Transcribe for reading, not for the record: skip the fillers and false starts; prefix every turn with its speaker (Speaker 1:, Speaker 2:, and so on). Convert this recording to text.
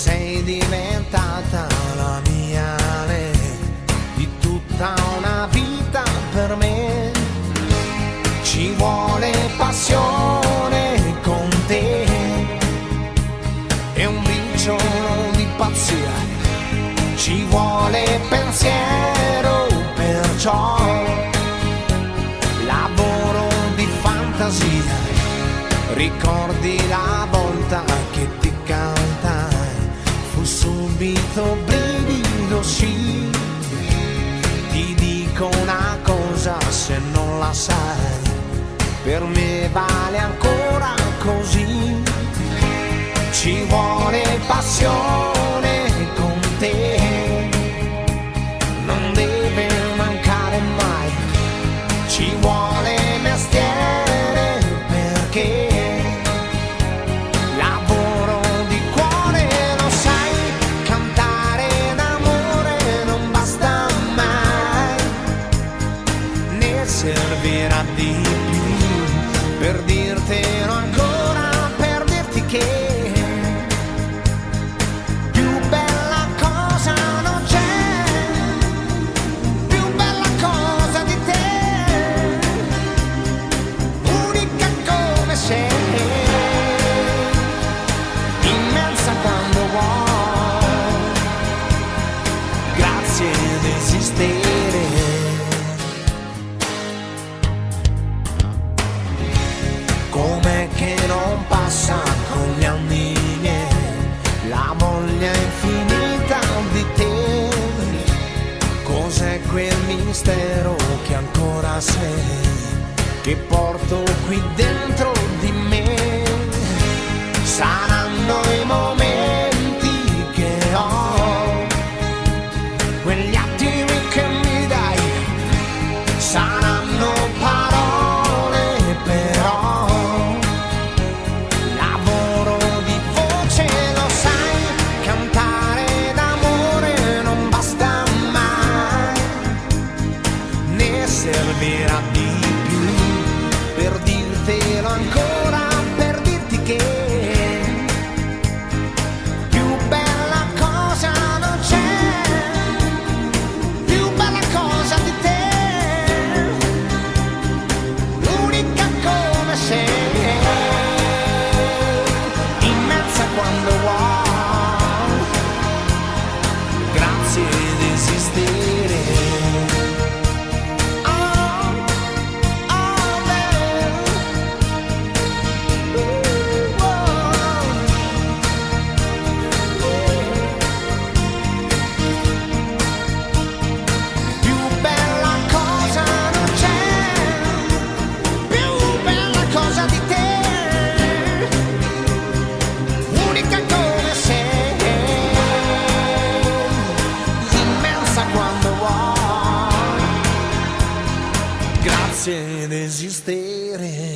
Speaker 1: sei diventata la mia di tutta una vita per me. Ci vuole passione con te e un briciolo di pazzia, ci vuole pensiero, perciò lavoro di fantasia. Ricordi la volta che ti cantai, fu subito brivido, sì. Ti dico una cosa, se non la sai, per me vale ancora così. Ci vuole passione con te, non deve mancare mai. Ci vuole mestiere perché lavoro di cuore, lo sai, cantare d'amore non basta mai, ne servirà di più per dirtelo ancora, per dirti che com'è che non passa con gli anni miei la voglia infinita di te. Cos'è quel mistero che ancora sei, che porto qui dentro di me? Saranno i momenti che ho, quegli attimi che mi dai, saranno parole però. Lavoro di voce, lo sai, cantare d'amore non basta mai, ne servirà di più per dirtelo ancora, per dirti che ed esistere.